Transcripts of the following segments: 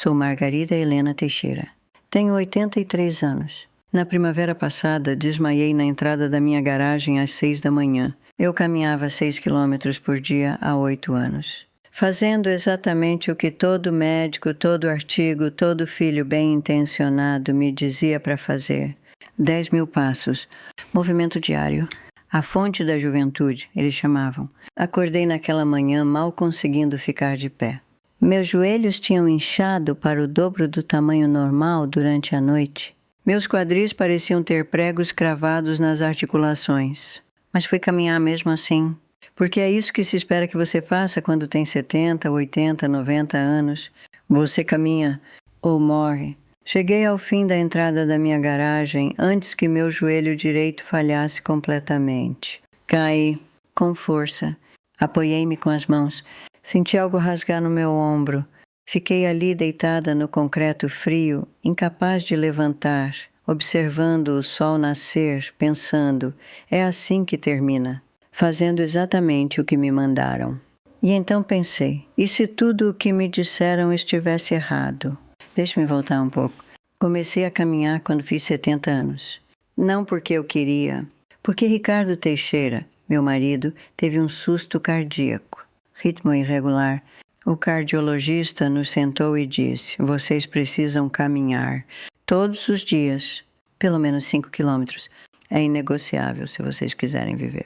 Sou Margarida Helena Teixeira. Tenho 83 anos. Na primavera passada, desmaiei na entrada da minha garagem às 6 da manhã. Eu caminhava 6 quilômetros por dia há 8 anos. Fazendo exatamente o que todo médico, todo artigo, todo filho bem-intencionado me dizia para fazer. 10.000 passos. Movimento diário. A fonte da juventude, eles chamavam. Acordei naquela manhã mal conseguindo ficar de pé. Meus joelhos tinham inchado para o dobro do tamanho normal durante a noite. Meus quadris pareciam ter pregos cravados nas articulações. Mas fui caminhar mesmo assim. Porque é isso que se espera que você faça quando tem 70, 80, 90 anos. Você caminha ou morre. Cheguei ao fim da entrada da minha garagem antes que meu joelho direito falhasse completamente. Caí com força. Apoiei-me com as mãos. Senti algo rasgar no meu ombro. Fiquei ali deitada no concreto frio, incapaz de levantar, observando o sol nascer, pensando, é assim que termina, fazendo exatamente o que me mandaram. E então pensei, e se tudo o que me disseram estivesse errado? Deixe-me voltar um pouco. Comecei a caminhar quando fiz 70 anos. Não porque eu queria, porque Ricardo Teixeira, meu marido, teve um susto cardíaco. Ritmo irregular. O cardiologista nos sentou e disse, vocês precisam caminhar todos os dias, pelo menos 5 quilômetros. É inegociável se vocês quiserem viver.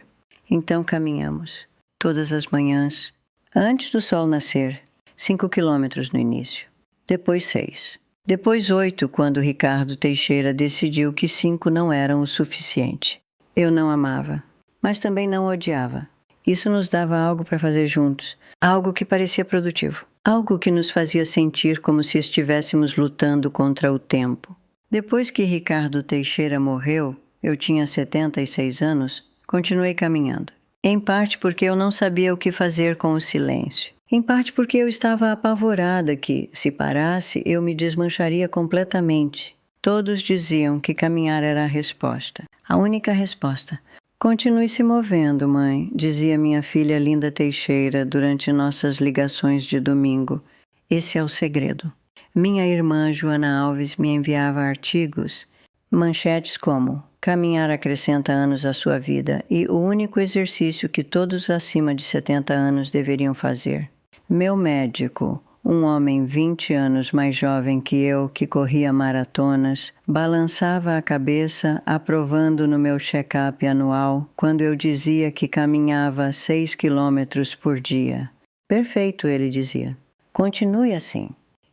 Então caminhamos, todas as manhãs, antes do sol nascer, 5 quilômetros no início, depois 6, depois 8, quando Ricardo Teixeira decidiu que 5 não eram o suficiente. Eu não amava, mas também não odiava. Isso nos dava algo para fazer juntos, algo que parecia produtivo, algo que nos fazia sentir como se estivéssemos lutando contra o tempo. Depois que Ricardo Teixeira morreu, eu tinha 76 anos, continuei caminhando. Em parte porque eu não sabia o que fazer com o silêncio. Em parte porque eu estava apavorada que, se parasse, eu me desmancharia completamente. Todos diziam que caminhar era a resposta, a única resposta. Continue se movendo, mãe, dizia minha filha Linda Teixeira durante nossas ligações de domingo. Esse é o segredo. Minha irmã Joana Alves me enviava artigos, manchetes como caminhar acrescenta anos à sua vida e o único exercício que todos acima de 70 anos deveriam fazer. Meu médico, um homem 20 anos mais jovem que eu, que corria maratonas, balançava a cabeça, aprovando no meu check-up anual, quando eu dizia que caminhava 6 quilômetros por dia. Perfeito, ele dizia. Continue assim.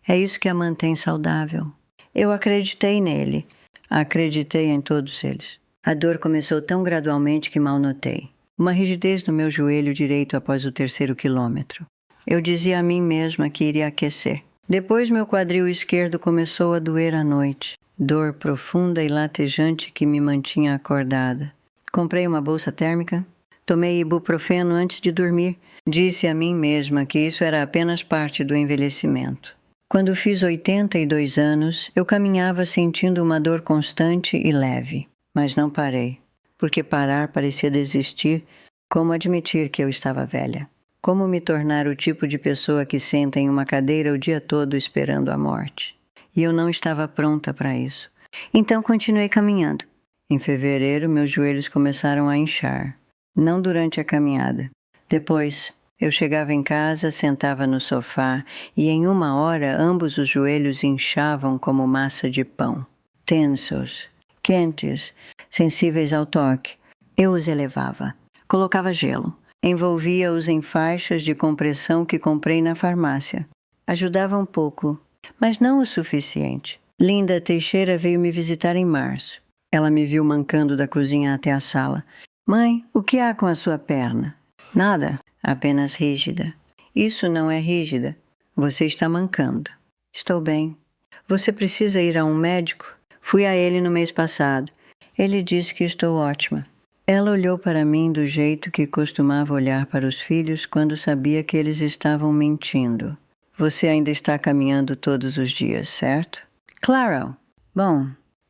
É isso que a mantém saudável. Eu acreditei nele. Acreditei em todos eles. A dor começou tão gradualmente que mal notei. Uma rigidez no meu joelho direito após o 3º quilômetro. Eu dizia a mim mesma que iria aquecer. Depois meu quadril esquerdo começou a doer à noite. Dor profunda e latejante que me mantinha acordada. Comprei uma bolsa térmica. Tomei ibuprofeno antes de dormir. Disse a mim mesma que isso era apenas parte do envelhecimento. Quando fiz 82 anos, eu caminhava sentindo uma dor constante e leve. Mas não parei, porque parar parecia desistir. Como admitir que eu estava velha? Como me tornar o tipo de pessoa que senta em uma cadeira o dia todo esperando a morte? E eu não estava pronta para isso. Então continuei caminhando. Em fevereiro, meus joelhos começaram a inchar. Não durante a caminhada. Depois, eu chegava em casa, sentava no sofá e em 1 hora ambos os joelhos inchavam como massa de pão. Tensos, quentes, sensíveis ao toque. Eu os elevava. Colocava gelo. Envolvia-os em faixas de compressão que comprei na farmácia. Ajudava um pouco, mas não o suficiente. Linda Teixeira veio me visitar em março. Ela me viu mancando da cozinha até a sala. Mãe, o que há com a sua perna? Nada, apenas rígida. Isso não é rígida. Você está mancando. Estou bem. Você precisa ir a um médico? Fui a ele no mês passado. Ele disse que estou ótima. Ela olhou para mim do jeito que costumava olhar para os filhos quando sabia que eles estavam mentindo. Você ainda está caminhando todos os dias, certo? Claro. Bom,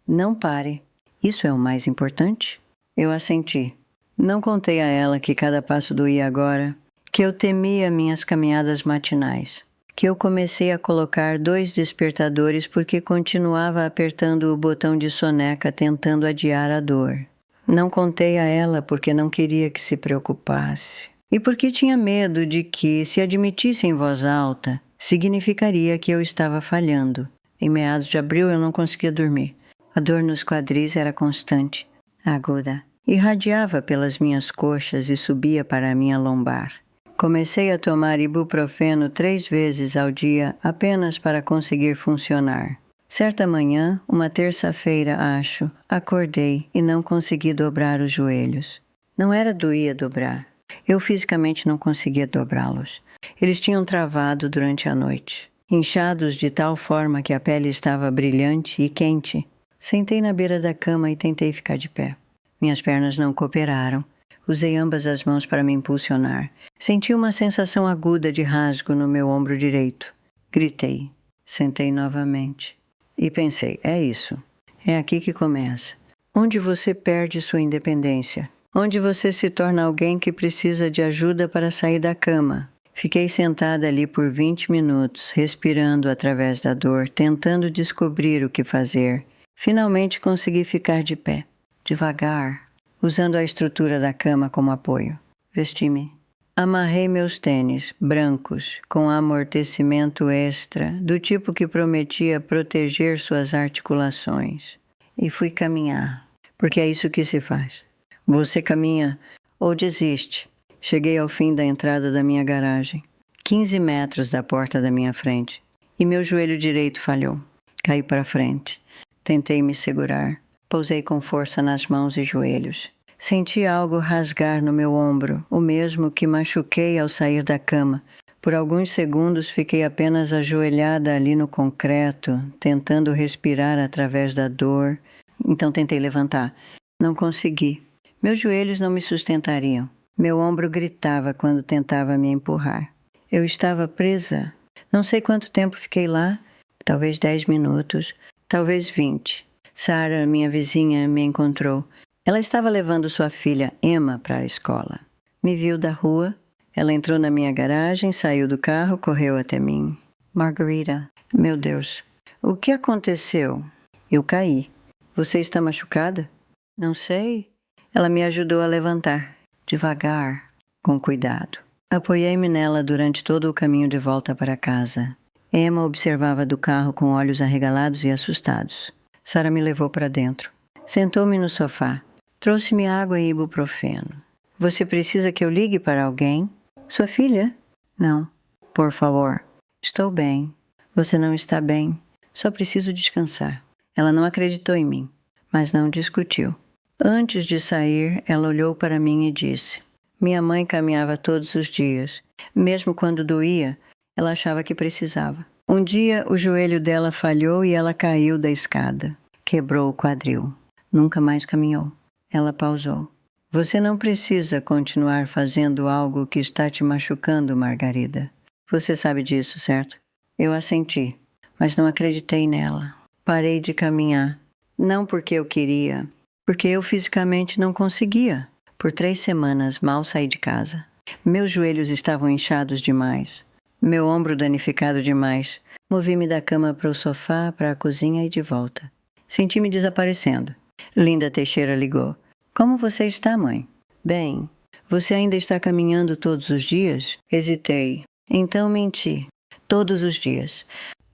não pare. Isso é o mais importante? Eu assenti. Não contei a ela que cada passo doía agora, que eu temia minhas caminhadas matinais, que eu comecei a colocar 2 despertadores porque continuava apertando o botão de soneca tentando adiar a dor. Não contei a ela porque não queria que se preocupasse. E porque tinha medo de que, se admitisse em voz alta, significaria que eu estava falhando. Em meados de abril eu não conseguia dormir. A dor nos quadris era constante, aguda. Irradiava pelas minhas coxas e subia para a minha lombar. Comecei a tomar ibuprofeno 3 vezes ao dia apenas para conseguir funcionar. Certa manhã, uma terça-feira, acho, acordei e não consegui dobrar os joelhos. Não era doía dobrar. Eu fisicamente não conseguia dobrá-los. Eles tinham travado durante a noite, inchados de tal forma que a pele estava brilhante e quente. Sentei na beira da cama e tentei ficar de pé. Minhas pernas não cooperaram. Usei ambas as mãos para me impulsionar. Senti uma sensação aguda de rasgo no meu ombro direito. Gritei. Sentei novamente. E pensei, é isso. É aqui que começa. Onde você perde sua independência. Onde você se torna alguém que precisa de ajuda para sair da cama. Fiquei sentada ali por 20 minutos, respirando através da dor, tentando descobrir o que fazer. Finalmente consegui ficar de pé, devagar, usando a estrutura da cama como apoio. Vesti-me. Amarrei meus tênis, brancos, com amortecimento extra, do tipo que prometia proteger suas articulações. E fui caminhar, porque é isso que se faz. Você caminha ou desiste. Cheguei ao fim da entrada da minha garagem, 15 metros da porta da minha frente, e meu joelho direito falhou. Caí para frente. Tentei me segurar. Pousei com força nas mãos e joelhos. Senti algo rasgar no meu ombro, o mesmo que machuquei ao sair da cama. Por alguns segundos fiquei apenas ajoelhada ali no concreto, tentando respirar através da dor. Então tentei levantar. Não consegui. Meus joelhos não me sustentariam. Meu ombro gritava quando tentava me empurrar. Eu estava presa. Não sei quanto tempo fiquei lá. Talvez 10 minutos, talvez 20. Sarah, minha vizinha, me encontrou. Ela estava levando sua filha Emma para a escola. Me viu da rua. Ela entrou na minha garagem, saiu do carro, correu até mim. Margarita, meu Deus, o que aconteceu? Eu caí. Você está machucada? Não sei. Ela me ajudou a levantar, devagar, com cuidado. Apoiei-me nela durante todo o caminho de volta para casa. Emma observava do carro com olhos arregalados e assustados. Sarah me levou para dentro. Sentou-me no sofá. Trouxe-me água e ibuprofeno. Você precisa que eu ligue para alguém? Sua filha? Não. Por favor. Estou bem. Você não está bem. Só preciso descansar. Ela não acreditou em mim, mas não discutiu. Antes de sair, ela olhou para mim e disse: minha mãe caminhava todos os dias. Mesmo quando doía, ela achava que precisava. Um dia, o joelho dela falhou e ela caiu da escada. Quebrou o quadril. Nunca mais caminhou. Ela pausou. Você não precisa continuar fazendo algo que está te machucando, Margarida. Você sabe disso, certo? Eu assenti, mas não acreditei nela. Parei de caminhar. Não porque eu queria, porque eu fisicamente não conseguia. Por 3 semanas mal saí de casa. Meus joelhos estavam inchados demais. Meu ombro danificado demais. Movi-me da cama para o sofá, para a cozinha e de volta. Senti-me desaparecendo. Linda Teixeira ligou. Como você está, mãe? Bem. Você ainda está caminhando todos os dias? Hesitei. Então menti. Todos os dias.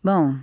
Bom,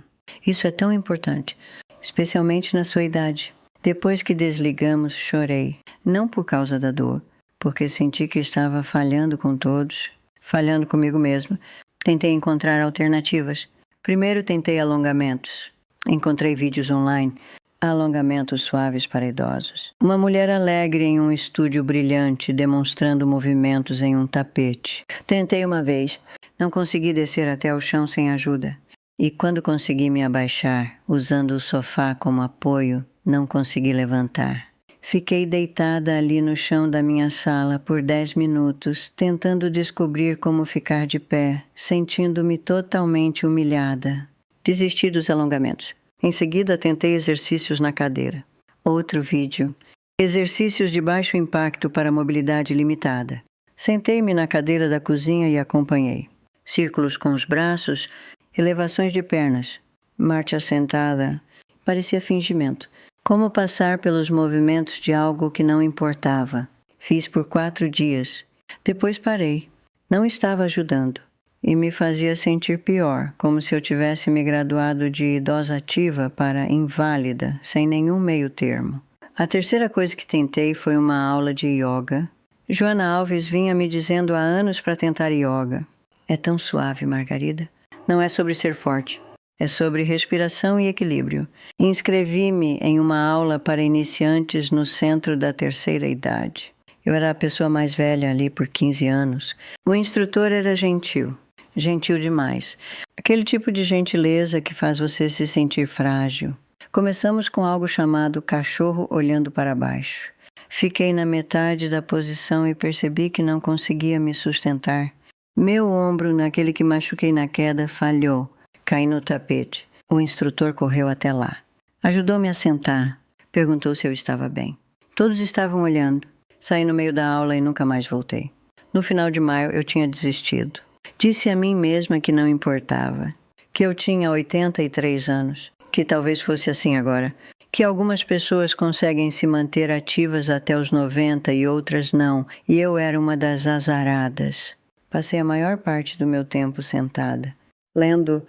isso é tão importante, especialmente na sua idade. Depois que desligamos, chorei. Não por causa da dor, porque senti que estava falhando com todos, falhando comigo mesma. Tentei encontrar alternativas. Primeiro tentei alongamentos. Encontrei vídeos online. Alongamentos suaves para idosos. Uma mulher alegre em um estúdio brilhante, demonstrando movimentos em um tapete. Tentei uma vez. Não consegui descer até o chão sem ajuda. E quando consegui me abaixar, usando o sofá como apoio, não consegui levantar. Fiquei deitada ali no chão da minha sala por 10 minutos, tentando descobrir como ficar de pé, sentindo-me totalmente humilhada. Desisti dos alongamentos. Em seguida, tentei exercícios na cadeira. Outro vídeo. Exercícios de baixo impacto para mobilidade limitada. Sentei-me na cadeira da cozinha e acompanhei. Círculos com os braços elevações de pernas, marcha sentada, parecia fingimento. Como passar pelos movimentos de algo que não importava. Fiz por 4 dias. Depois parei. Não estava ajudando. E me fazia sentir pior, como se eu tivesse me graduado de idosa ativa para inválida, sem nenhum meio termo. A terceira coisa que tentei foi uma aula de yoga. Joana Alves vinha me dizendo há anos para tentar yoga. É tão suave, Margarida. Não é sobre ser forte. É sobre respiração e equilíbrio. Inscrevi-me em uma aula para iniciantes no centro da terceira idade. Eu era a pessoa mais velha ali por 15 anos. O instrutor era gentil. Gentil demais. Aquele tipo de gentileza que faz você se sentir frágil. Começamos com algo chamado cachorro olhando para baixo. Fiquei na metade da posição e percebi que não conseguia me sustentar. Meu ombro, naquele que machuquei na queda, falhou. Caí no tapete. O instrutor correu até lá. Ajudou-me a sentar. Perguntou se eu estava bem. Todos estavam olhando. Saí no meio da aula e nunca mais voltei. No final de maio, eu tinha desistido. Disse a mim mesma que não importava. Que eu tinha 83 anos. Que talvez fosse assim agora. Que algumas pessoas conseguem se manter ativas até os 90 e outras não. E eu era uma das azaradas. Passei a maior parte do meu tempo sentada. Lendo,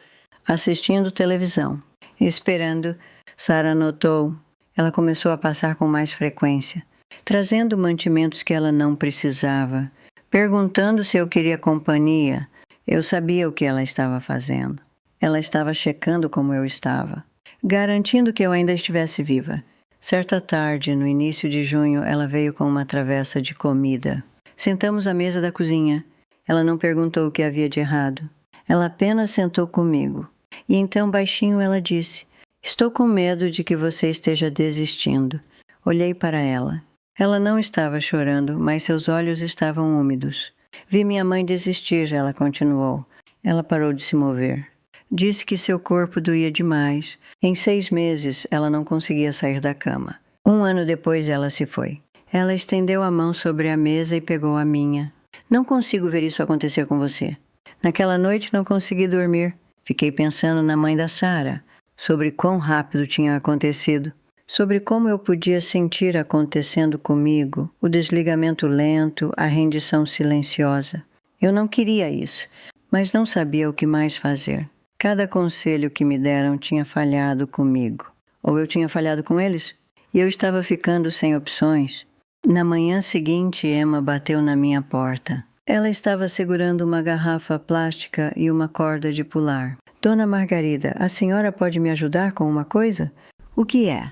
assistindo televisão. Esperando, Sara notou. Ela começou a passar com mais frequência. Trazendo mantimentos que ela não precisava. Perguntando se eu queria companhia. Eu sabia o que ela estava fazendo. Ela estava checando como eu estava. Garantindo que eu ainda estivesse viva. Certa tarde, no início de junho, ela veio com uma travessa de comida. Sentamos à mesa da cozinha. Ela não perguntou o que havia de errado. Ela apenas sentou comigo. E então, baixinho, ela disse: "Estou com medo de que você esteja desistindo." Olhei para ela. Ela não estava chorando, mas seus olhos estavam úmidos. Vi minha mãe desistir, ela continuou. Ela parou de se mover. Disse que seu corpo doía demais. Em 6 meses, ela não conseguia sair da cama. 1 ano depois, ela se foi. Ela estendeu a mão sobre a mesa e pegou a minha. Não consigo ver isso acontecer com você. Naquela noite não consegui dormir. Fiquei pensando na mãe da Sara, sobre quão rápido tinha acontecido, sobre como eu podia sentir acontecendo comigo, o desligamento lento, a rendição silenciosa. Eu não queria isso, mas não sabia o que mais fazer. Cada conselho que me deram tinha falhado comigo. Ou eu tinha falhado com eles? E eu estava ficando sem opções. Na manhã seguinte, Emma bateu na minha porta. Ela estava segurando uma garrafa plástica e uma corda de pular. "Dona Margarida, a senhora pode me ajudar com uma coisa?" "O que é?"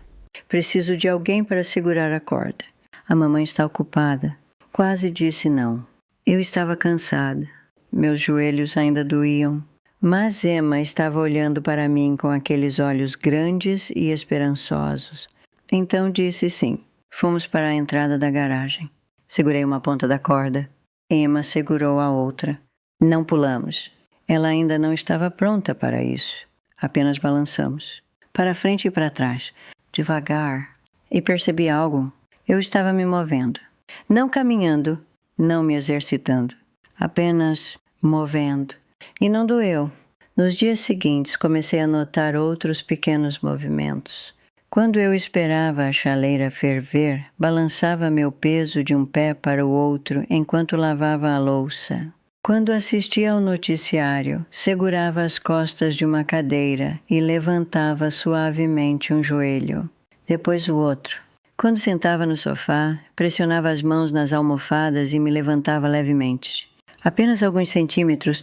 "Preciso de alguém para segurar a corda. A mamãe está ocupada." Quase disse não. Eu estava cansada. Meus joelhos ainda doíam. Mas Emma estava olhando para mim com aqueles olhos grandes e esperançosos. Então disse sim. Fomos para a entrada da garagem. Segurei uma ponta da corda. Emma segurou a outra. Não pulamos. Ela ainda não estava pronta para isso. Apenas balançamos. Para frente e para trás. Devagar. E percebi algo. Eu estava me movendo. Não caminhando. Não me exercitando. Apenas movendo. E não doeu. Nos dias seguintes, comecei a notar outros pequenos movimentos. Quando eu esperava a chaleira ferver, balançava meu peso de um pé para o outro enquanto lavava a louça. Quando assistia ao noticiário, segurava as costas de uma cadeira e levantava suavemente um joelho, depois o outro. Quando sentava no sofá, pressionava as mãos nas almofadas e me levantava levemente. Apenas alguns centímetros,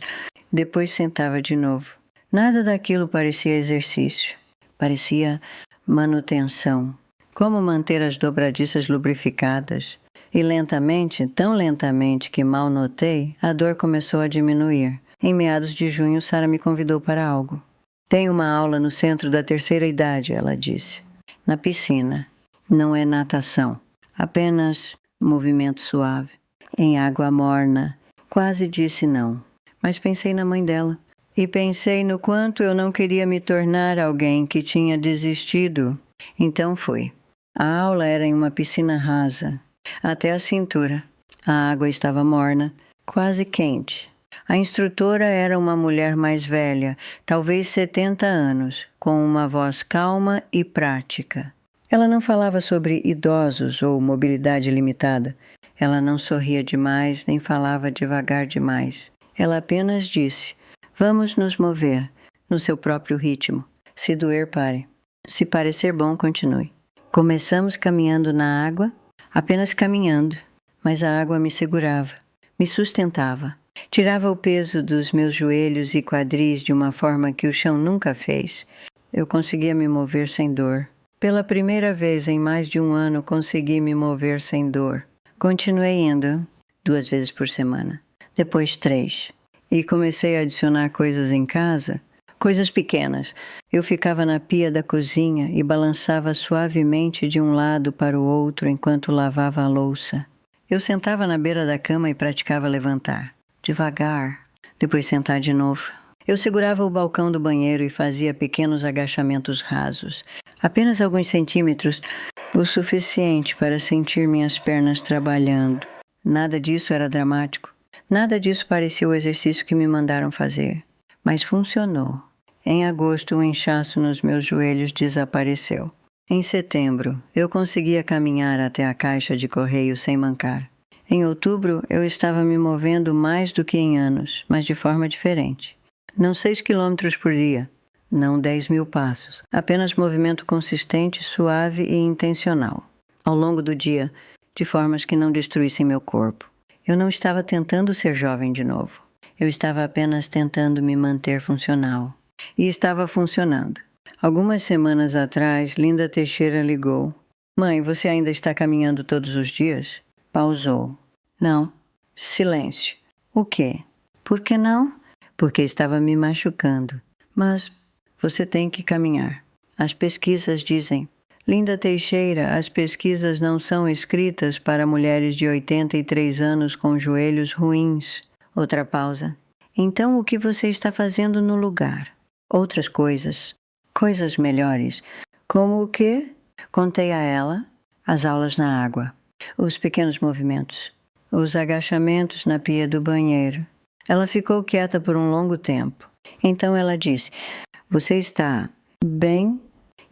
depois sentava de novo. Nada daquilo parecia exercício. Parecia manutenção. Como manter as dobradiças lubrificadas. E lentamente, tão lentamente que mal notei, a dor começou a diminuir. Em meados de junho, Sara me convidou para algo. "Tem uma aula no centro da terceira idade", ela disse. "Na piscina. Não é natação. Apenas movimento suave. Em água morna." Quase disse não. Mas pensei na mãe dela. E pensei no quanto eu não queria me tornar alguém que tinha desistido. Então fui. A aula era em uma piscina rasa, até a cintura. A água estava morna, quase quente. A instrutora era uma mulher mais velha, talvez 70 anos, com uma voz calma e prática. Ela não falava sobre idosos ou mobilidade limitada. Ela não sorria demais, nem falava devagar demais. Ela apenas disse: "Vamos nos mover, no seu próprio ritmo. Se doer, pare. Se parecer bom, continue." Começamos caminhando na água, apenas caminhando, mas a água me segurava, me sustentava. Tirava o peso dos meus joelhos e quadris de uma forma que o chão nunca fez. Eu conseguia me mover sem dor. Pela primeira vez em mais de um ano, consegui me mover sem dor. Continuei indo 2 vezes por semana, depois 3. E comecei a adicionar coisas em casa, coisas pequenas. Eu ficava na pia da cozinha e balançava suavemente de um lado para o outro enquanto lavava a louça. Eu sentava na beira da cama e praticava levantar. Devagar, depois sentar de novo. Eu segurava o balcão do banheiro e fazia pequenos agachamentos rasos, apenas alguns centímetros, o suficiente para sentir minhas pernas trabalhando. Nada disso era dramático. Nada disso parecia o exercício que me mandaram fazer. Mas funcionou. Em agosto, o inchaço nos meus joelhos desapareceu. Em setembro, eu conseguia caminhar até a caixa de correio sem mancar. Em outubro, eu estava me movendo mais do que em anos, mas de forma diferente. Não 6 quilômetros por dia, não 10.000 passos, apenas movimento consistente, suave e intencional. Ao longo do dia, de formas que não destruíssem meu corpo. Eu não estava tentando ser jovem de novo. Eu estava apenas tentando me manter funcional. E estava funcionando. Algumas semanas atrás, Linda Teixeira ligou. "Mãe, você ainda está caminhando todos os dias?" Pausou. "Não." Silêncio. "O quê?" "Por que não?" "Porque estava me machucando." "Mas você tem que caminhar. As pesquisas dizem." "Linda Teixeira, as pesquisas não são escritas para mulheres de 83 anos com joelhos ruins." Outra pausa. "Então o que você está fazendo no lugar?" "Outras coisas. Coisas melhores." "Como o quê?" Contei a ela. As aulas na água. Os pequenos movimentos. Os agachamentos na pia do banheiro. Ela ficou quieta por um longo tempo. Então ela disse: "Você está bem?"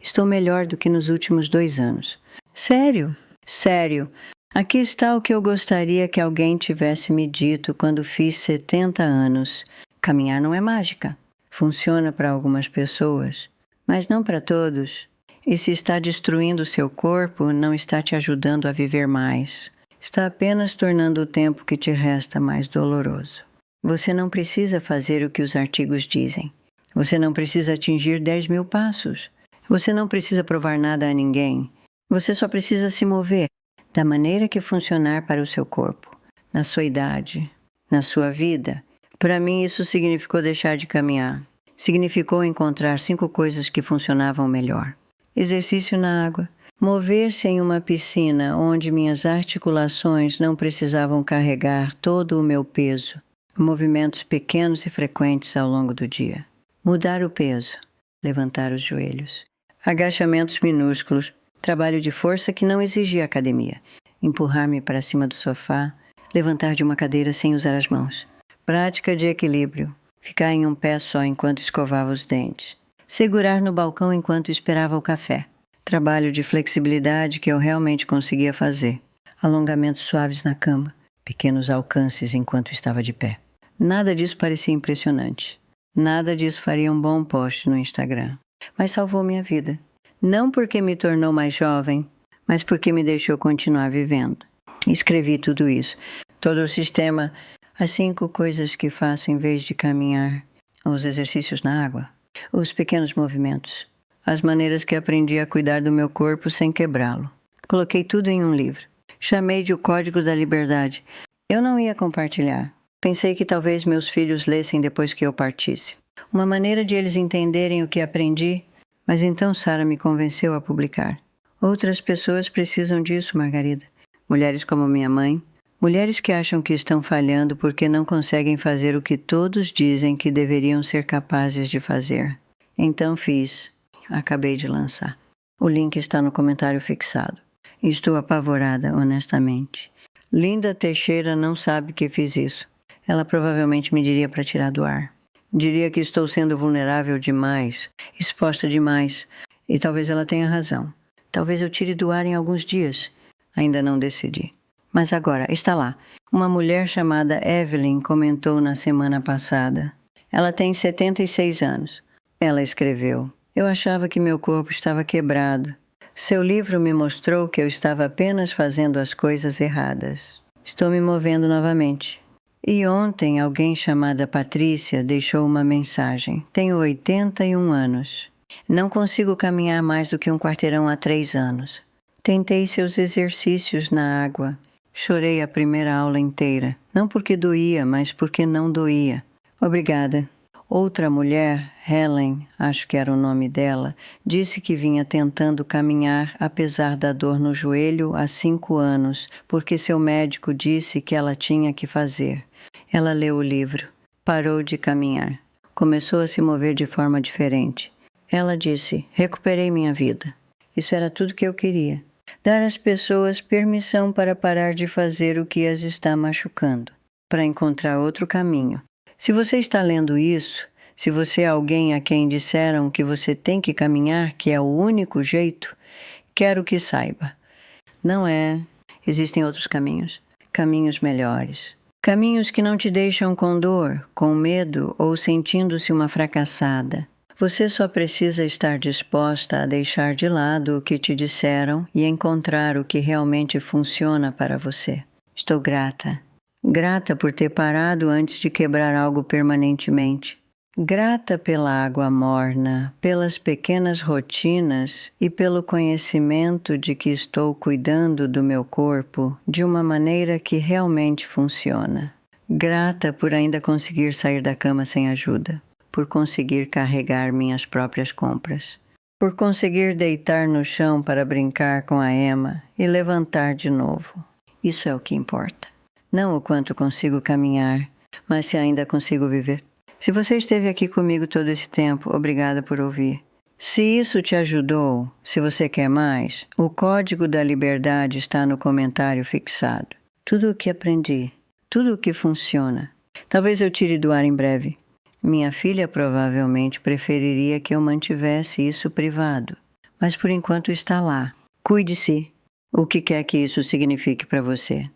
"Estou melhor do que nos últimos 2 anos." "Sério?" "Sério. Aqui está o que eu gostaria que alguém tivesse me dito quando fiz 70 anos. Caminhar não é mágica. Funciona para algumas pessoas, mas não para todos. E se está destruindo seu corpo, não está te ajudando a viver mais. Está apenas tornando o tempo que te resta mais doloroso. Você não precisa fazer o que os artigos dizem. Você não precisa atingir 10.000 passos. Você não precisa provar nada a ninguém. Você só precisa se mover da maneira que funcionar para o seu corpo, na sua idade, na sua vida. Para mim, isso significou deixar de caminhar. Significou encontrar 5 coisas que funcionavam melhor. Exercício na água. Mover-se em uma piscina onde minhas articulações não precisavam carregar todo o meu peso. Movimentos pequenos e frequentes ao longo do dia. Mudar o peso. Levantar os joelhos. Agachamentos minúsculos. Trabalho de força que não exigia academia. Empurrar-me para cima do sofá. Levantar de uma cadeira sem usar as mãos. Prática de equilíbrio. Ficar em um pé só enquanto escovava os dentes. Segurar no balcão enquanto esperava o café. Trabalho de flexibilidade que eu realmente conseguia fazer. Alongamentos suaves na cama. Pequenos alcances enquanto estava de pé. Nada disso parecia impressionante. Nada disso faria um bom post no Instagram. Mas salvou minha vida. Não porque me tornou mais jovem, mas porque me deixou continuar vivendo. Escrevi tudo isso. Todo o sistema, as 5 coisas que faço em vez de caminhar, os exercícios na água, os pequenos movimentos, as maneiras que aprendi a cuidar do meu corpo sem quebrá-lo. Coloquei tudo em um livro. Chamei de O Código da Liberdade. Eu não ia compartilhar. Pensei que talvez meus filhos lessem depois que eu partisse. Uma maneira de eles entenderem o que aprendi, mas então Sara me convenceu a publicar. Outras pessoas precisam disso, Margarida. Mulheres como minha mãe, mulheres que acham que estão falhando porque não conseguem fazer o que todos dizem que deveriam ser capazes de fazer. Então fiz. Acabei de lançar. O link está no comentário fixado. Estou apavorada, honestamente. Linda Teixeira não sabe que fiz isso. Ela provavelmente me diria para tirar do ar. Diria que estou sendo vulnerável demais, exposta demais, e talvez ela tenha razão. Talvez eu tire do ar em alguns dias. Ainda não decidi. Mas agora, está lá. Uma mulher chamada Evelyn comentou na semana passada. Ela tem 76 anos. Ela escreveu: eu achava que meu corpo estava quebrado. Seu livro me mostrou que eu estava apenas fazendo as coisas erradas. Estou me movendo novamente. E ontem alguém chamada Patrícia deixou uma mensagem. Tenho 81 anos. Não consigo caminhar mais do que um quarteirão há 3 anos. Tentei seus exercícios na água. Chorei a primeira aula inteira. Não porque doía, mas porque não doía. Obrigada. Outra mulher, Helen, acho que era o nome dela, disse que vinha tentando caminhar apesar da dor no joelho há 5 anos, porque seu médico disse que ela tinha que fazer. Ela leu o livro. Parou de caminhar. Começou a se mover de forma diferente. Ela disse: recuperei minha vida. Isso era tudo que eu queria. Dar às pessoas permissão para parar de fazer o que as está machucando, para encontrar outro caminho. Se você está lendo isso, se você é alguém a quem disseram que você tem que caminhar, que é o único jeito, quero que saiba. Não é. Existem outros caminhos. Caminhos melhores. Caminhos que não te deixam com dor, com medo ou sentindo-se uma fracassada. Você só precisa estar disposta a deixar de lado o que te disseram e encontrar o que realmente funciona para você. Estou grata. Grata por ter parado antes de quebrar algo permanentemente. Grata pela água morna, pelas pequenas rotinas e pelo conhecimento de que estou cuidando do meu corpo de uma maneira que realmente funciona. Grata por ainda conseguir sair da cama sem ajuda, por conseguir carregar minhas próprias compras, por conseguir deitar no chão para brincar com a Emma e levantar de novo. Isso é o que importa. Não o quanto consigo caminhar, mas se ainda consigo viver. Se você esteve aqui comigo todo esse tempo, obrigada por ouvir. Se isso te ajudou, se você quer mais, o código da liberdade está no comentário fixado. Tudo o que aprendi, tudo o que funciona. Talvez eu tire do ar em breve. Minha filha provavelmente preferiria que eu mantivesse isso privado, mas por enquanto está lá. Cuide-se, o que quer que isso signifique para você.